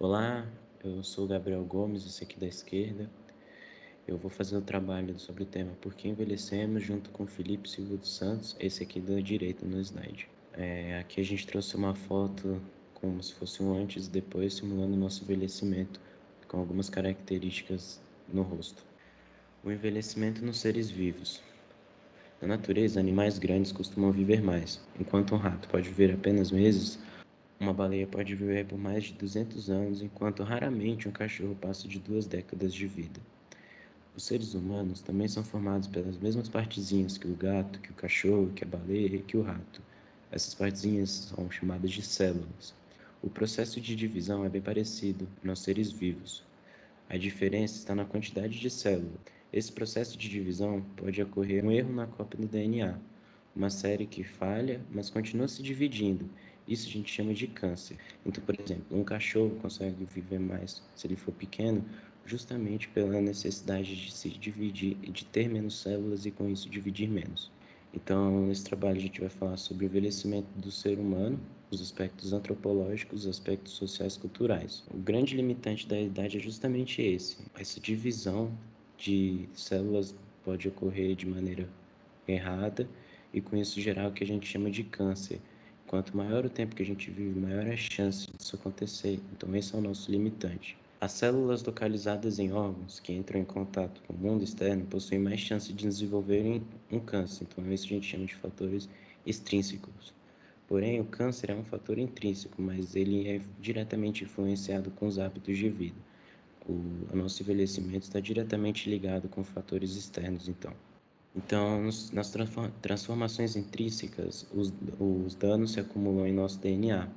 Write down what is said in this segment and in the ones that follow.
Olá, eu sou o Gabriel Gomes, esse aqui da esquerda. Eu vou fazer o trabalho sobre o tema Por que Envelhecemos, junto com Felipe Silva dos Santos, esse aqui da direita no slide. Aqui a gente trouxe uma foto como se fosse um antes e depois, simulando o nosso envelhecimento, com algumas características no rosto. O envelhecimento nos seres vivos. Na natureza, animais grandes costumam viver mais. Enquanto um rato pode viver apenas meses, uma baleia pode viver por mais de 200 anos, enquanto raramente um cachorro passa de 2 décadas de vida. Os seres humanos também são formados pelas mesmas partezinhas que o gato, que o cachorro, que a baleia e que o rato. Essas partezinhas são chamadas de células. O processo de divisão é bem parecido nos seres vivos. A diferença está na quantidade de células. Esse processo de divisão pode ocorrer um erro na cópia do DNA, uma série que falha, mas continua se dividindo. Isso a gente chama de câncer. Então, por exemplo, um cachorro consegue viver mais se ele for pequeno, justamente pela necessidade de se dividir e de ter menos células e com isso dividir menos. Então, nesse trabalho a gente vai falar sobre o envelhecimento do ser humano, os aspectos antropológicos, os aspectos sociais e culturais. O grande limitante da idade é justamente esse. Essa divisão de células pode ocorrer de maneira errada e com isso gerar o que a gente chama de câncer. Quanto maior o tempo que a gente vive, maior a chance disso acontecer. Então esse é o nosso limitante. As células localizadas em órgãos que entram em contato com o mundo externo possuem mais chance de desenvolverem um câncer. Então isso a gente chama de fatores extrínsecos. Porém, o câncer é um fator intrínseco, mas ele é diretamente influenciado com os hábitos de vida. O nosso envelhecimento está diretamente ligado com fatores externos, então. Então, nas transformações intrínsecas, os danos se acumulam em nosso DNA.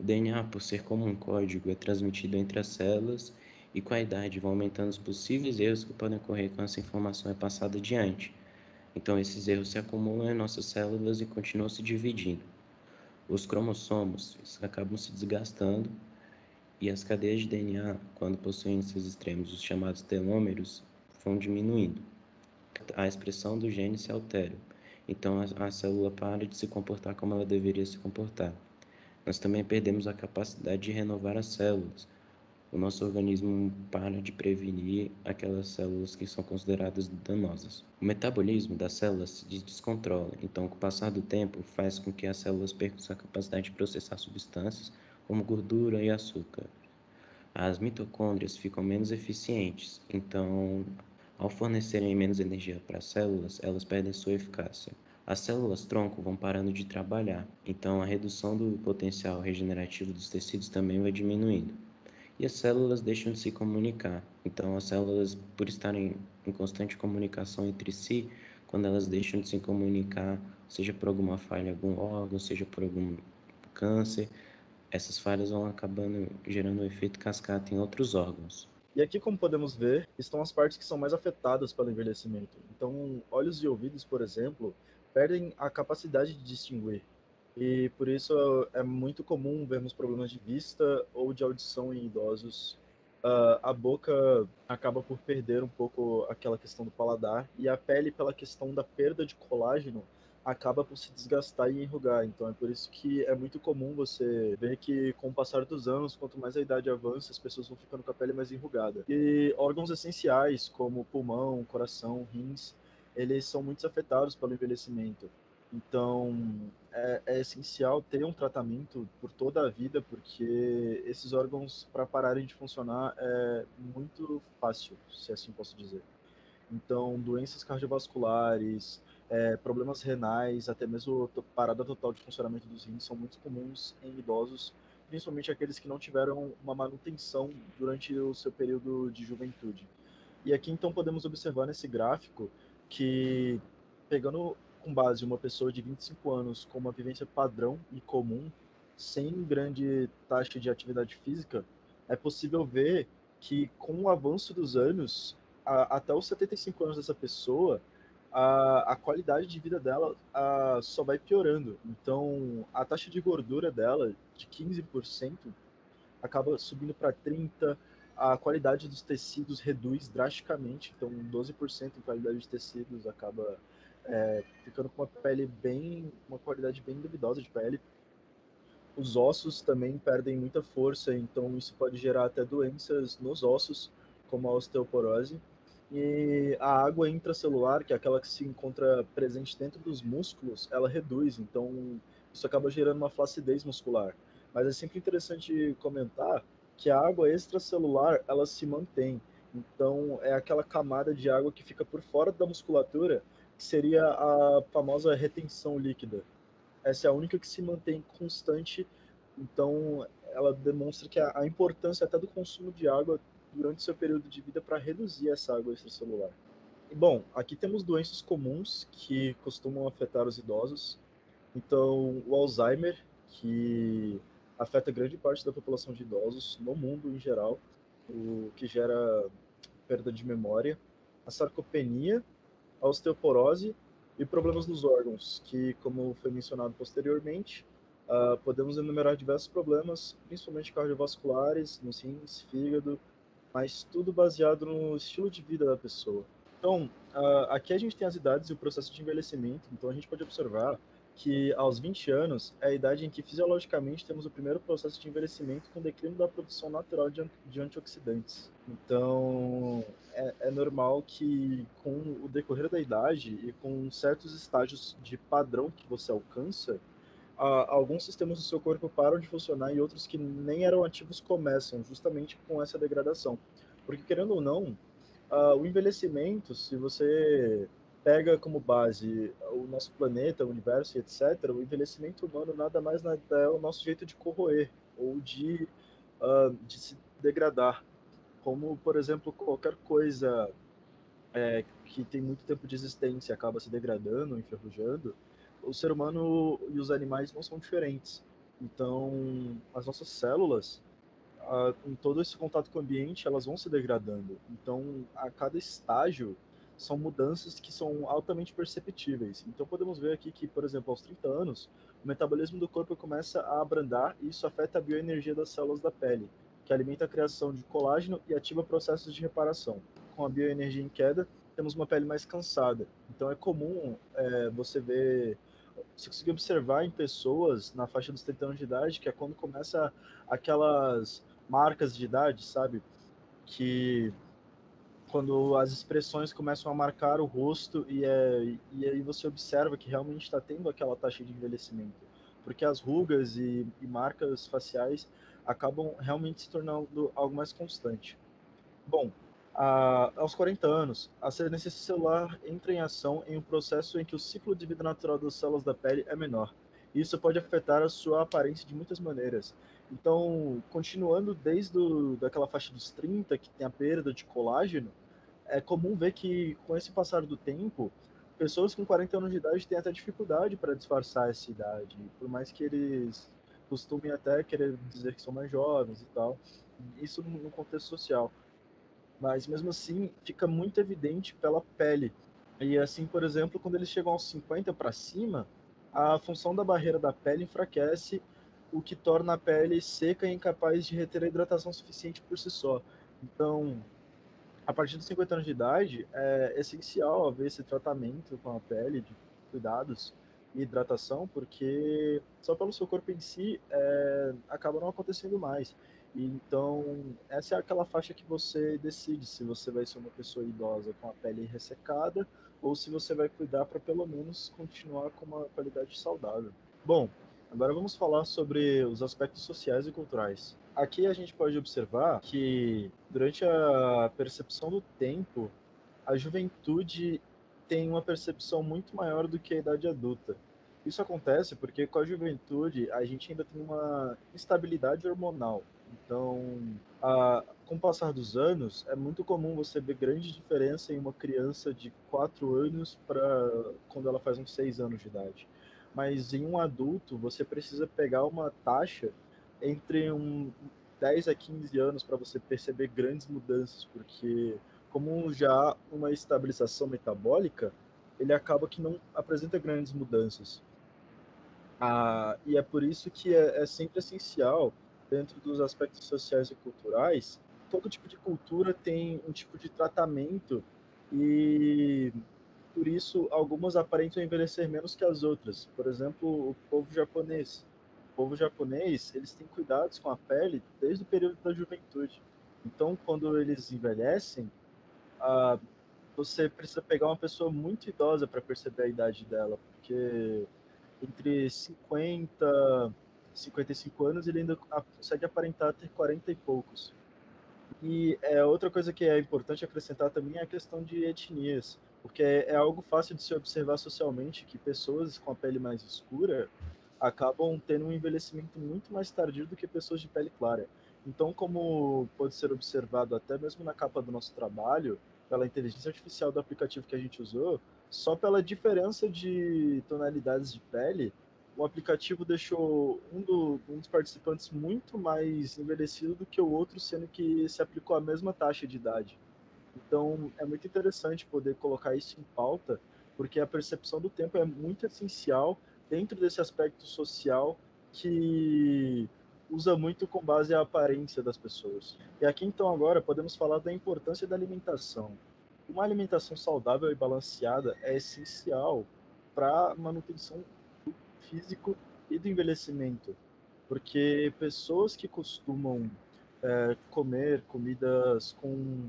O DNA, por ser como um código, é transmitido entre as células e com a idade vão aumentando os possíveis erros que podem ocorrer quando essa informação é passada adiante. Então, esses erros se acumulam em nossas células e continuam se dividindo. Os cromossomos acabam se desgastando e as cadeias de DNA, quando possuem esses extremos, os chamados telômeros, vão diminuindo. A expressão do gene se altera. Então a célula para de se comportar como ela deveria se comportar. Nós também perdemos a capacidade de renovar as células. O nosso organismo para de prevenir aquelas células que são consideradas danosas. O metabolismo das células se descontrola, então, com o passar do tempo, faz com que as células percam sua capacidade de processar substâncias como gordura e açúcar. As mitocôndrias ficam menos eficientes, então, ao fornecerem menos energia para as células, elas perdem sua eficácia. As células-tronco vão parando de trabalhar, então a redução do potencial regenerativo dos tecidos também vai diminuindo. E as células deixam de se comunicar, então as células, por estarem em constante comunicação entre si, quando elas deixam de se comunicar, seja por alguma falha em algum órgão, seja por algum câncer, essas falhas vão acabando gerando um efeito cascata em outros órgãos. E aqui, como podemos ver, estão as partes que são mais afetadas pelo envelhecimento. Então, olhos e ouvidos, por exemplo, perdem a capacidade de distinguir. E por isso é muito comum vermos problemas de vista ou de audição em idosos. A boca acaba por perder um pouco aquela questão do paladar, e a pele, pela questão da perda de colágeno, acaba por se desgastar e enrugar. Então é por isso que é muito comum você ver que, com o passar dos anos, quanto mais a idade avança, as pessoas vão ficando com a pele mais enrugada. E órgãos essenciais, como pulmão, coração, rins, eles são muito afetados pelo envelhecimento. Então, é essencial ter um tratamento por toda a vida, porque esses órgãos, para pararem de funcionar, é muito fácil, se assim posso dizer. Então, doenças cardiovasculares, problemas renais, até mesmo parada total de funcionamento dos rins são muito comuns em idosos, principalmente aqueles que não tiveram uma manutenção durante o seu período de juventude. E aqui então podemos observar nesse gráfico que, pegando com base uma pessoa de 25 anos com uma vivência padrão e comum, sem grande taxa de atividade física, é possível ver que, com o avanço dos anos, até os 75 anos dessa pessoa, a qualidade de vida dela só vai piorando. Então, a taxa de gordura dela, de 15%, acaba subindo para 30%, a qualidade dos tecidos reduz drasticamente, então 12% em qualidade de tecidos acaba ficando com uma pele bem, uma qualidade bem duvidosa de pele. Os ossos também perdem muita força, então isso pode gerar até doenças nos ossos, como a osteoporose. E a água intracelular, que é aquela que se encontra presente dentro dos músculos, ela reduz, então isso acaba gerando uma flacidez muscular. Mas é sempre interessante comentar que a água extracelular, ela se mantém. Então é aquela camada de água que fica por fora da musculatura, que seria a famosa retenção líquida. Essa é a única que se mantém constante, então ela demonstra que a importância até do consumo de água durante o seu período de vida para reduzir essa água extracelular. E, bom, aqui temos doenças comuns que costumam afetar os idosos. Então, o Alzheimer, que afeta grande parte da população de idosos no mundo em geral, o que gera perda de memória. A sarcopenia, a osteoporose e problemas nos órgãos, que, como foi mencionado posteriormente, podemos enumerar diversos problemas, principalmente cardiovasculares, nos rins, fígado, mas tudo baseado no estilo de vida da pessoa. Então, aqui a gente tem as idades e o processo de envelhecimento, então a gente pode observar que aos 20 anos é a idade em que fisiologicamente temos o primeiro processo de envelhecimento com declínio da produção natural de antioxidantes. Então, é normal que com o decorrer da idade e com certos estágios de padrão que você alcança, alguns sistemas do seu corpo param de funcionar e outros que nem eram ativos começam, justamente com essa degradação. Porque, querendo ou não, o envelhecimento, se você pega como base o nosso planeta, o universo e etc., o envelhecimento humano nada mais nada é o nosso jeito de corroer ou de se degradar. Como, por exemplo, qualquer coisa que tem muito tempo de existência acaba se degradando, enferrujando, o ser humano e os animais não são diferentes. Então, as nossas células, com todo esse contato com o ambiente, elas vão se degradando. Então, a cada estágio, são mudanças que são altamente perceptíveis. Então, podemos ver aqui que, por exemplo, aos 30 anos, o metabolismo do corpo começa a abrandar e isso afeta a bioenergia das células da pele, que alimenta a criação de colágeno e ativa processos de reparação. Com a bioenergia em queda, temos uma pele mais cansada. Então, é comum você ver, você conseguir observar em pessoas na faixa dos 30 anos de idade, que é quando começa aquelas marcas de idade, sabe? Que quando as expressões começam a marcar o rosto e aí você observa que realmente está tendo aquela taxa de envelhecimento. Porque as rugas e marcas faciais acabam realmente se tornando algo mais constante. Bom, aos 40 anos, a senescência celular entra em ação em um processo em que o ciclo de vida natural das células da pele é menor. Isso pode afetar a sua aparência de muitas maneiras. Então, continuando desde daquela faixa dos 30, que tem a perda de colágeno, é comum ver que, com esse passar do tempo, pessoas com 40 anos de idade têm até dificuldade para disfarçar essa idade, por mais que eles costumem até querer dizer que são mais jovens e tal. Isso no contexto social, mas mesmo assim fica muito evidente pela pele. E assim, por exemplo, quando eles chegam aos 50 para cima, a função da barreira da pele enfraquece, o que torna a pele seca e incapaz de reter a hidratação suficiente por si só. Então, a partir dos 50 anos de idade, é essencial haver esse tratamento com a pele, de cuidados e hidratação, porque só pelo seu corpo em si acaba não acontecendo mais. E então, essa é aquela faixa que você decide se você vai ser uma pessoa idosa com a pele ressecada ou se você vai cuidar para pelo menos continuar com uma qualidade saudável. Bom, agora vamos falar sobre os aspectos sociais e culturais. Aqui a gente pode observar que, durante a percepção do tempo, a juventude tem uma percepção muito maior do que a idade adulta. Isso acontece porque, com a juventude, a gente ainda tem uma instabilidade hormonal. Então, com o passar dos anos, é muito comum você ver grande diferença em uma criança de 4 anos para quando ela faz uns 6 anos de idade. Mas em um adulto, você precisa pegar uma taxa entre 10 a 15 anos para você perceber grandes mudanças, porque, como já há uma estabilização metabólica, ele acaba que não apresenta grandes mudanças. E é por isso que é sempre essencial, dentro dos aspectos sociais e culturais, todo tipo de cultura tem um tipo de tratamento e, por isso, algumas aparentam envelhecer menos que as outras. Por exemplo, o povo japonês. O povo japonês, eles têm cuidados com a pele desde o período da juventude. Então, quando eles envelhecem, ah, você precisa pegar uma pessoa muito idosa para perceber a idade dela, porque entre 50 e 55 anos ele ainda consegue aparentar ter 40 e poucos. E outra coisa que é importante acrescentar também é a questão de etnias, porque é algo fácil de se observar socialmente que pessoas com a pele mais escura acabam tendo um envelhecimento muito mais tardio do que pessoas de pele clara. Então, como pode ser observado até mesmo na capa do nosso trabalho, pela inteligência artificial do aplicativo que a gente usou, só pela diferença de tonalidades de pele, o aplicativo deixou um dos participantes muito mais envelhecido do que o outro, sendo que se aplicou a mesma taxa de idade. Então, é muito interessante poder colocar isso em pauta, porque a percepção do tempo é muito essencial dentro desse aspecto social que usa muito com base a aparência das pessoas. E aqui, então, agora podemos falar da importância da alimentação. Uma alimentação saudável e balanceada é essencial para a manutenção físico e do envelhecimento, porque pessoas que costumam comer comidas com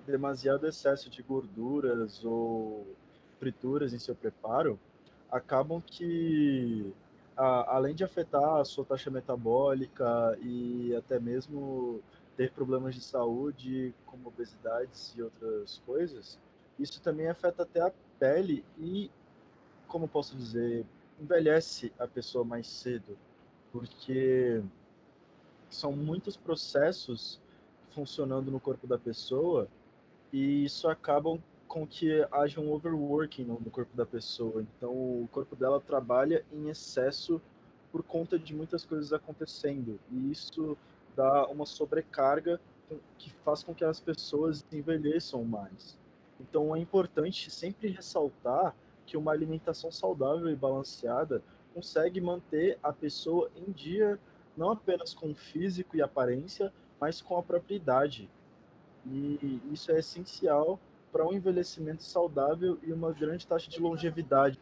demasiado excesso de gorduras ou frituras em seu preparo, acabam que, além de afetar a sua taxa metabólica e até mesmo ter problemas de saúde, como obesidades e outras coisas, isso também afeta até a pele e, como posso dizer, envelhece a pessoa mais cedo, porque são muitos processos funcionando no corpo da pessoa e isso acaba com que haja um overworking no corpo da pessoa. Então, o corpo dela trabalha em excesso por conta de muitas coisas acontecendo. E isso dá uma sobrecarga que faz com que as pessoas envelheçam mais. Então, é importante sempre ressaltar que uma alimentação saudável e balanceada consegue manter a pessoa em dia, não apenas com o físico e aparência, mas com a própria idade. E isso é essencial para um envelhecimento saudável e uma grande taxa de longevidade.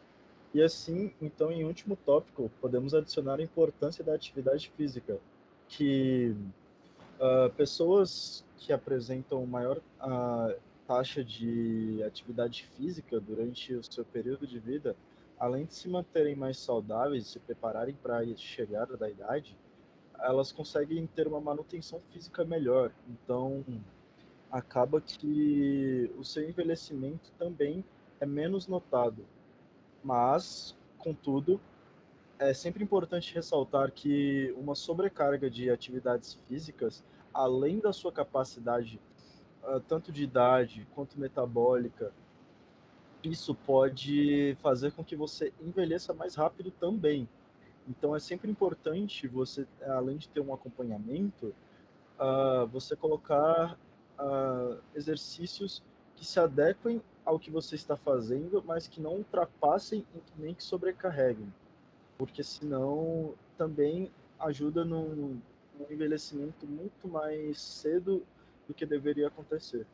E assim, então, em último tópico, podemos adicionar a importância da atividade física, que pessoas que apresentam maior taxa de atividade física durante o seu período de vida, além de se manterem mais saudáveis e se prepararem para a chegada da idade, elas conseguem ter uma manutenção física melhor. Então, acaba que o seu envelhecimento também é menos notado. Mas, contudo, é sempre importante ressaltar que uma sobrecarga de atividades físicas, além da sua capacidade, tanto de idade quanto metabólica, isso pode fazer com que você envelheça mais rápido também. Então, é sempre importante você, além de ter um acompanhamento, você colocar exercícios que se adequem ao que você está fazendo, mas que não ultrapassem e nem que sobrecarreguem, porque senão também ajuda num envelhecimento muito mais cedo do que deveria acontecer.